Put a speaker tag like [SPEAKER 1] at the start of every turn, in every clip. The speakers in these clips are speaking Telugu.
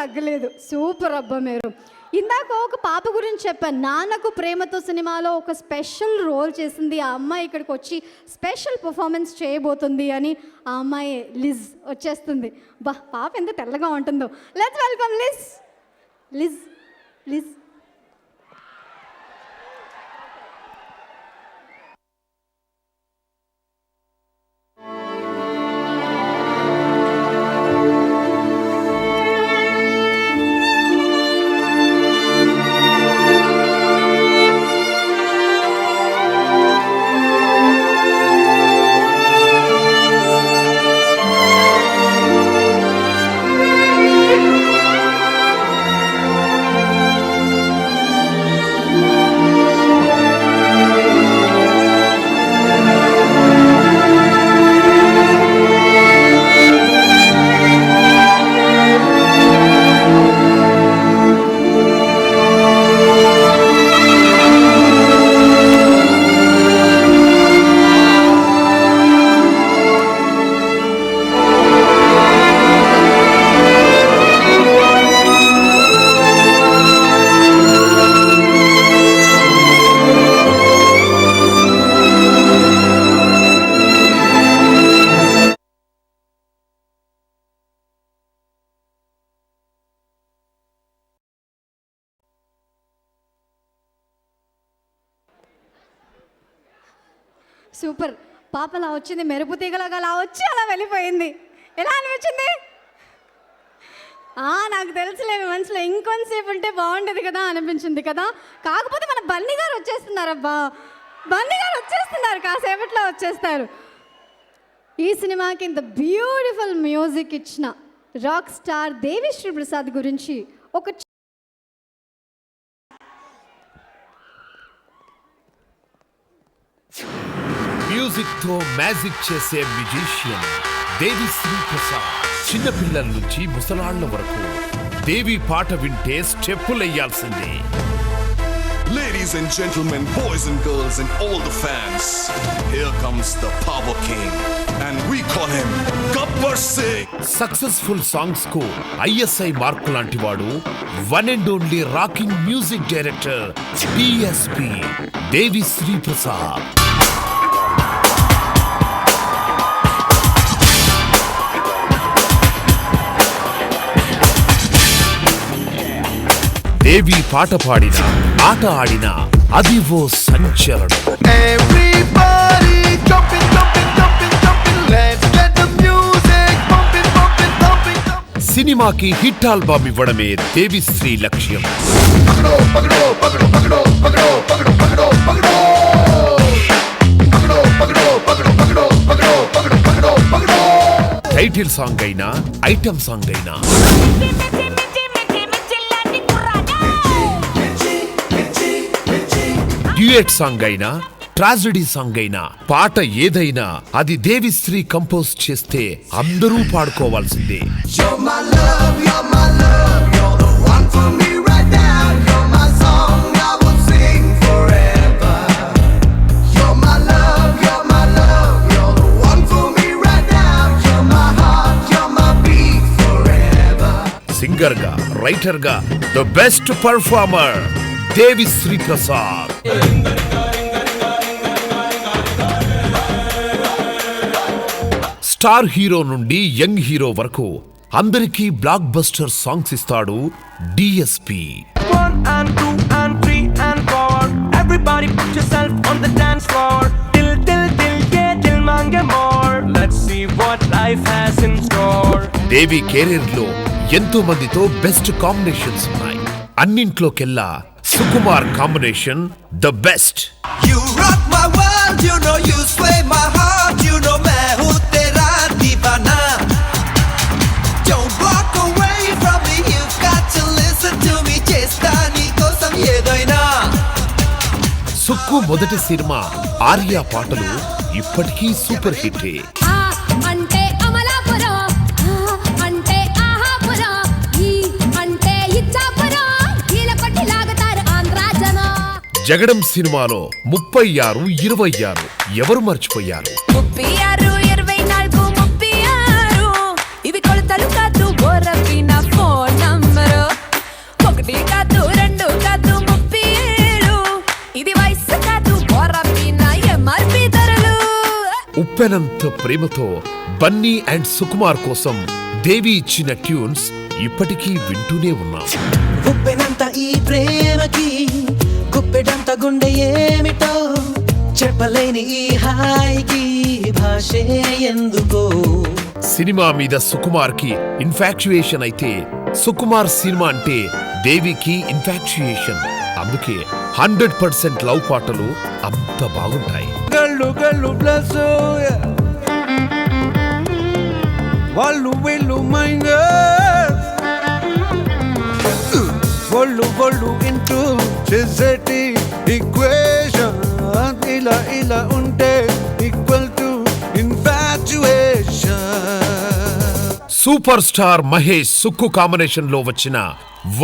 [SPEAKER 1] తగ్గలేదు. సూపర్ అబ్బా మీరు. ఇందాక ఒక పాప గురించి చెప్పాను, నాన్నకు ప్రేమతో సినిమాలో ఒక స్పెషల్ రోల్ చేసింది ఆ అమ్మాయి ఇక్కడికి వచ్చి స్పెషల్ పర్ఫార్మెన్స్ చేయబోతుంది అని. ఆ అమ్మాయి లిజ్ వచ్చేస్తుంది. బా పాప ఎంత తెల్లగా ఉంటుందో. Let's welcome లిజ్. లిజ్ లిజ్ సూపర్. పాప అలా వచ్చింది, మెరుపు తీగలాగా అలా వచ్చి అలా వెళ్ళిపోయింది. ఎలా అనిపించింది? నాకు తెలుసులేవి మనసులో ఇంకొంతసేపు ఉంటే బాగుండేది కదా అనిపించింది కదా. కాకపోతే మన బన్నీ గారు వచ్చేస్తున్నారు. అబ్బా బన్నీ గారు వచ్చేస్తున్నారు, కాసేపట్లో వచ్చేస్తారు. ఈ సినిమాకి ఇంత బ్యూటిఫుల్ మ్యూజిక్ ఇచ్చిన రాక్ స్టార్ దేవిశ్రీ ప్రసాద్ గురించి ఒక
[SPEAKER 2] మ్యూజిక్ తో మ్యాజిక్ చేసే మ్యూజిషియన్ దేవిశ్రీ ప్రసాద్. చిన్నపిల్లల నుంచి ముసలాళ్ల వరకు దేవి పాట వింటే స్టెప్పులెయ్యాల్సిందే.
[SPEAKER 3] Ladies and gentlemen, boys and girls and all the fans, here comes the Power King and we call him Gabbar Singh.
[SPEAKER 2] Successful songs కు ISI మార్క్ లాంటి వాడు one and only rocking music director DSP Devi Sri Prasad. Devi పాట పాడిన ఆట ఆడిన అది ఓ సంచలనం. సినిమాకి హిట్ ఆల్బమ్ ఇవ్వడమే దేవిశ్రీ లక్ష్యం. టైటిల్ సాంగ్ అయినా ఐటమ్ సాంగ్ అయినా డ్యూయెట్ సాంగ్ అయినా ట్రాజెడీ సాంగ్ అయినా పాట ఏదైనా అది దేవిశ్రీ కంపోజ్ చేస్తే అందరూ పాడుకోవాల్సిందే. సింగర్ గా రైటర్ గా the best performer Devi Sri Prasad. Star hero నుండి యంగ్ హీరో వరకు అందరికీ బ్లాక్ బస్టర్ సాంగ్స్ ఇస్తాడు DSP. దేవి కెరీర్ లో ఎంతో మందితో బెస్ట్ కాంబినేషన్స్ ఉన్నాయి. అన్నింట్లోకెల్లా Sukumar combination the best. Sukku మొదటి సినిమా ఆర్య పాటలు ఇప్పటికీ సూపర్ హిట్. జగడం సినిమాలో 36, 26 ఎవరు మర్చిపోయారు?
[SPEAKER 4] 36, 24, 36 ఇవి కొలతలు కాదు, ఫోన్ నంబర్.
[SPEAKER 2] ఉప్పెనంత ప్రేమతో బన్నీ అండ్ సుకుమార్ కోసం దేవి ఇచ్చిన ట్యూన్స్ ఇప్పటికీ వింటూనే ఉన్నాం.
[SPEAKER 4] ఉప్పెనంత ఈ ప్రేమకి గుప్పెడంత గుండె ఏమిటో చెప్పలేని ఈ హాయికి భాషే ఎందుకో.
[SPEAKER 2] సినిమా మీద సుకుమార్ కి ఇన్ఫాక్చుయేషన్ అయితే సుకుమార్ సినిమా అంటే దేవికి ఇన్ఫాక్చుయేషన్. అందుకే 100% లవ్ పాటలు అంత బాగుంటాయి.
[SPEAKER 5] గల్లు గల్లు ప్లస్ వాళ్ళు వీళ్ళు మైనస్ వాళ్ళు వాళ్ళు ఇంటూ చేసేటి ఈక్వేషన్ ఇలా ఇలా ఉంటే equal to infatuation.
[SPEAKER 2] Super star Mahesh Sukku combination లో వచ్చిన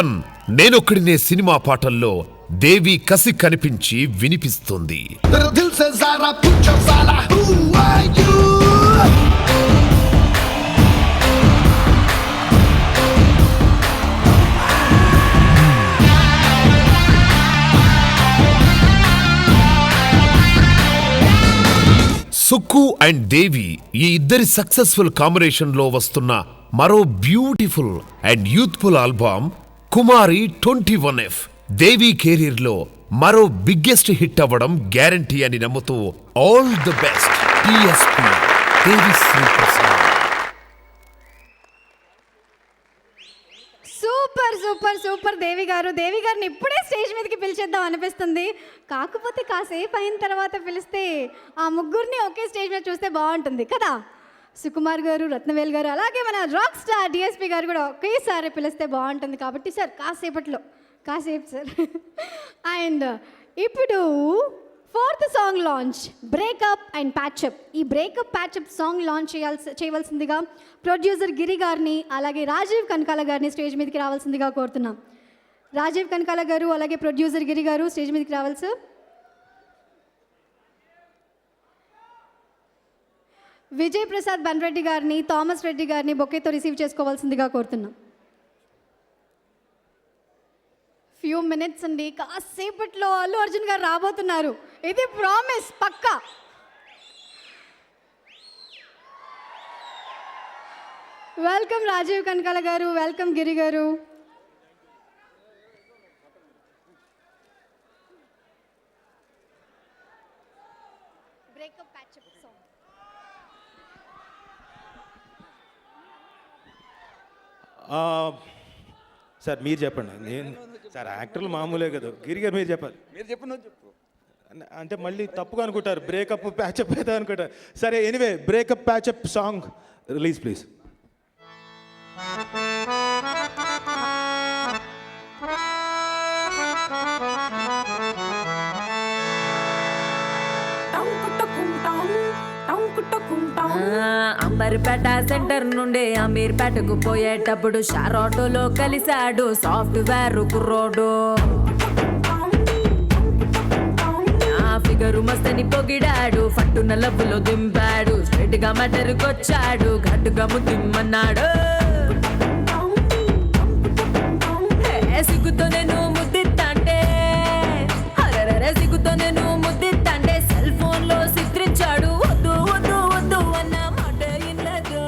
[SPEAKER 2] 1 నేనొక్కడినే సినిమా పాటల్లో దేవి కసి కనిపించి వినిపిస్తుంది. సుక్కు అండ్ దేవి ఈ ఇద్దరి సక్సెస్ఫుల్ కాంబినేషన్ లో వస్తున్న మరో beautiful and youthful album Kumari 21F. Devi career లో మరో బిగ్గెస్ట్ హిట్ అవ్వడం గ్యారంటీ అని నమ్ముతూ all the best TSP Devi Sri Prasad.
[SPEAKER 1] Super super super Devi గారిని ఇప్పుడే స్టేజ్ మీదకి పిలిచేద్దాం అనిపిస్తుంది. కాకపోతే కాసేపు అయిన తర్వాత పిలిస్తే ఆ ముగ్గురిని ఒకే స్టేజ్ మీద చూస్తే బాగుంటుంది కదా. సుకుమార్ గారు, రత్నవేల్ గారు, అలాగే మన రాక్ స్టార్ డిఎస్పి గారు కూడా ఒకేసారి పిలిస్తే బాగుంటుంది. కాబట్టి సార్ కాసేపు సార్. అండ్ ఇప్పుడు 4th song launch breakup and patch up. ఈ బ్రేకప్ ప్యాచప్ సాంగ్ లాంచ్ చేయవలసిందిగా ప్రొడ్యూసర్ గిరి గారిని అలాగే రాజీవ్ కనకాల గారిని స్టేజ్ మీదకి రావాల్సిందిగా కోరుతున్నాం. రాజీవ్ కనకాల గారు అలాగే ప్రొడ్యూసర్ గిరి గారు స్టేజ్ మీదకి రావాలి సార్. విజయ్ ప్రసాద్ బన్రెడ్డి గారిని, థామస్ రెడ్డి గారిని బొకేతో రిసీవ్ చేసుకోవాల్సిందిగా కోరుతున్నాం. ఫ్యూ మినిట్స్ అండి, కాసేపట్లో అల్లు అర్జున్ గారు రాబోతున్నారు. ఇది ప్రామిస్ పక్కా. వెల్కమ్ రాజీవ్ కనకాల గారు, వెల్కమ్ గిరి గారు. Breakup patch up song.
[SPEAKER 5] సార్ మీరు చెప్పండి. నేను సార్ యాక్టర్లు మామూలే కదా. గిరి గారు మీరు చెప్పాలి. మీరు చెప్పండి. అంటే మళ్ళీ తప్పుగా అనుకుంటారు, బ్రేకప్ ప్యాచప్ అవుతా అనుకుంటారు. సరే anyway, breakup patch up song release please.
[SPEAKER 6] Amberpet centre నుండి అమీర్పేటకు పోయేటప్పుడు షార్ ఆటోలో కలిశాడు సాఫ్ట్వేర్ కుర్రోడు. ఆ ఫిగరు మస్తని పొగిడాడు, ఫట్టున లబ్బులో దింపాడు, స్ట్రైట్ గా మటరుకొచ్చాడు, ఘట్టుగా ముద్దిమ్మన్నాడు. సిగ్గుతో నేను ముద్దిత్తంటే, అరే సిగ్గుతో నేను ముద్దిత్తంటే సెల్ ఫోన్ లో చిత్రించాడు. వద్దు వద్దు వద్దు అన్న మాట ఇన్నదు.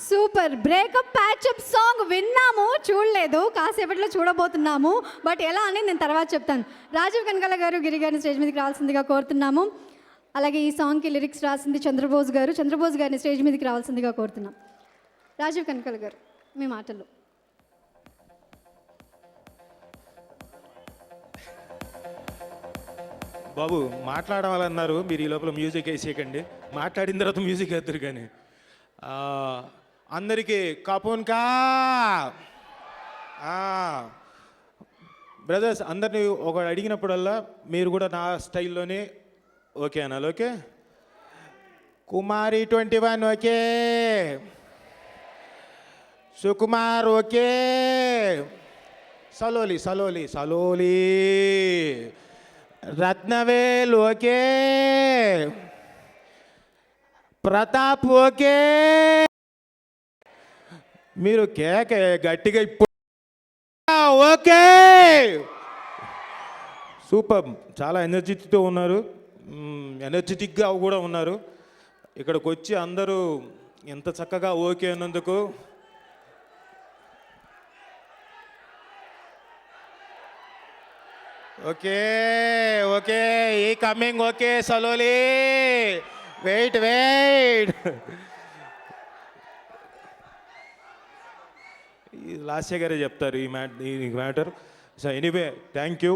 [SPEAKER 1] సూపర్. బ్రేకప్ ప్యాచప్ సాంగ్ విన్నాము, చూడలేదు, కాసేపట్లో చూడబోతున్నాము. బట్ ఎలా అని నేను తర్వాత చెప్తాను. రాజీవ్ కనకాల గారు, గిరి గారిని స్టేజ్ మీదకి రావాల్సిందిగా కోరుతున్నాము. అలాగే ఈ సాంగ్కి లిరిక్స్ రాసింది చంద్రబోస్ గారిని స్టేజ్ మీదకి రావాల్సిందిగా కోరుతున్నాం. రాజీవ్ కనకాల గారు మీ మాటలు.
[SPEAKER 5] బాబు మాట్లాడాలన్నారు మీరు, ఈ లోపల మ్యూజిక్ వేసేయకండి. మాట్లాడిన తర్వాత మ్యూజిక్ వేద్దరు. కానీ అందరికీ కాపోన్ కా బ్రదర్స్ అందరినీ ఒకడు అడిగినప్పుడల్లా మీరు కూడా నా స్టైల్లోనే ఓకే అనాలి. Okay, Kumari 21 okay, Sukumar okay, సలోలి సలోలి సలోలి, రత్నవేల్ ఓకే, ప్రతాప్ ఓకే. మీరు కేక గట్టిగా ఇప్పుడు ఓకే. సూపర్, చాలా ఎనర్జీతో ఉన్నారు, ఎనర్జెటిక్గా కూడా ఉన్నారు. ఇక్కడికి వచ్చి అందరూ ఎంత చక్కగా ఓకే అన్నందుకు ఓకే ఓకే ఈ కమింగ్ ఓకే సలోలి వెయిట్ లాస్య గారే చెప్తారు ఈ matter. So anyway thank you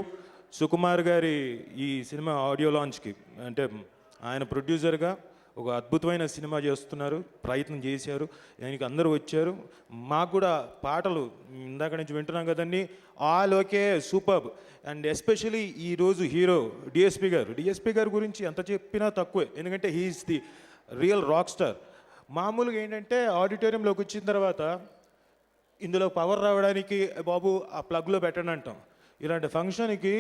[SPEAKER 5] Sukumar గారి ఈ సినిమా ఆడియో లాంచ్కి, అంటే ఆయన ప్రొడ్యూసర్గా ఒక అద్భుతమైన సినిమా చేస్తున్నారు, ప్రయత్నం చేశారు, దానికి అందరూ వచ్చారు. మాకు కూడా పాటలు ఇందాక నుంచి వింటున్నాం కదండి, all okay super. And especially ఈరోజు హీరో డిఎస్పి గారి గురించి ఎంత చెప్పినా తక్కువే, ఎందుకంటే he's the real rock star. మామూలుగా ఏంటంటే ఆడిటోరియంలోకి వచ్చిన తర్వాత ఇందులో పవర్ రావడానికి బాబు ఆ ప్లగ్లో పెట్టండి అంటాం. ఇలాంటి ఫంక్షన్కి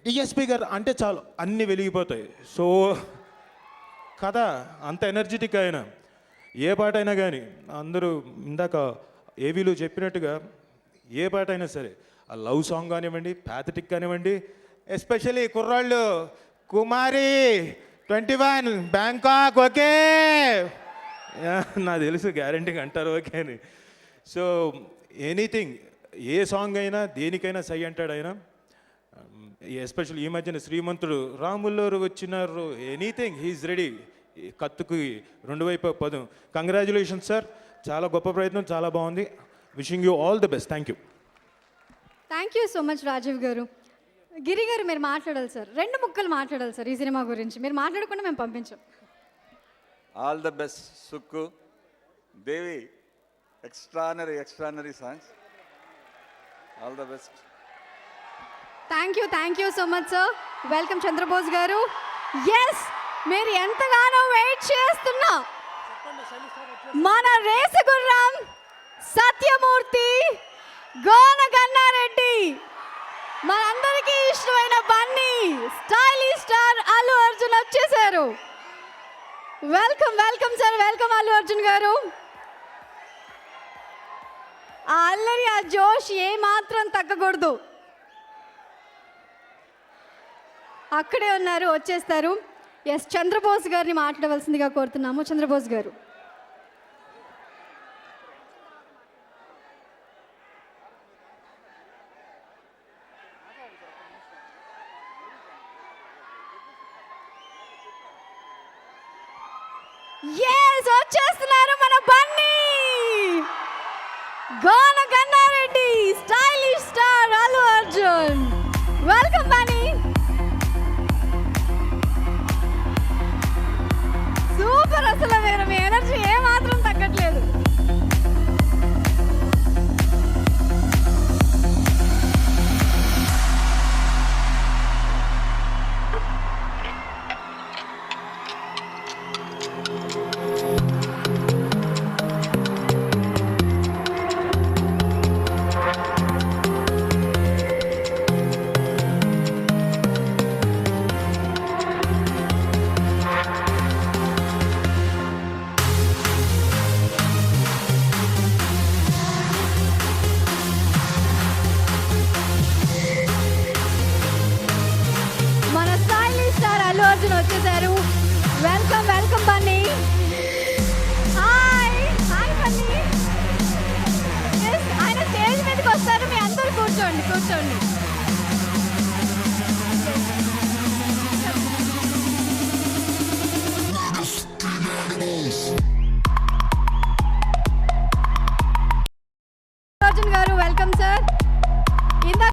[SPEAKER 5] డిఎస్పి గారు అంటే చాలు అన్నీ వెలిగిపోతాయి. సో కదా అంత ఎనర్జెటిక్ అయినా ఏ పాట అయినా కానీ అందరూ ఇందాక ఏవీలు చెప్పినట్టుగా ఏ పాట అయినా సరే, ఆ లవ్ సాంగ్ కానివ్వండి, ప్యాథటిక్ కానివ్వండి, ఎస్పెషలీ కుర్రాళ్ళు కుమారి 21 బ్యాంకాక్ ఓకే నాకు తెలుసు గ్యారంటీగా అంటారు ఓకే అని. సో ఎనీథింగ్, ఏ సాంగ్ అయినా దేనికైనా సై అంటాడు ఆయన. ఎస్పెషల్లీ ఈ మధ్యన శ్రీమంతుడు రాముల్లోరు వచ్చినారు, ఎనీథింగ్ హీఈస్ రెడీ. కత్తుకి రెండు వైపు పదం. కంగ్రాచులేషన్స్ సార్, చాలా గొప్ప ప్రయత్నం, చాలా బాగుంది. Wishing you all the best. Thank you
[SPEAKER 1] so much Rajiv garu. Giri గారు మీరు మాట్లాడాలి సార్, 2 ముక్కలు మాట్లాడాలి సార్ ఈ సినిమా గురించి. మీరు మాట్లాడకుండా మేము పంపించాం.
[SPEAKER 7] All the best Sukku, Devi, extraordinary songs, all the best.
[SPEAKER 1] Thank you so much sir. Welcome Chandrabose garu. Yes, మీరు ఎంతగానో వెయిట్ చేస్తున్నా మన రేసు గుర్రం సత్యమూర్తి గోనగన్నారెడ్డి, మనందరికీ ఇష్టమైన బన్నీ స్టైలిష్ స్టార్ అల్లు అర్జున్ వచ్చేసారు. Welcome sir, welcome Allu Arjun గారు. ఆ అల్లరి, ఆ జోష్ ఏ మాత్రం తగ్గకూడదు. అక్కడే ఉన్నారు, వచ్చేస్తారు. ఎస్, చంద్రబోస్ గారిని మాట్లాడవలసిందిగా కోరుతున్నాము. చంద్రబోస్ గారు. ఎస్, వచ్చేస్తున్నారు మన Bunny Gona Ganna Reddy, stylish star Allu Arjun. Welcome Bunny. Super, అసలు మీరు మీ ఎనర్జీ ఏ మాత్రం తగ్గట్లేదు. వచ్చేసారు. వెల్కమ్ బన్నీ. హాయ్ బన్నీ. ఆయన స్టేజ్ మీదకి వస్తారు, మీ అందరూ కూర్చోండి.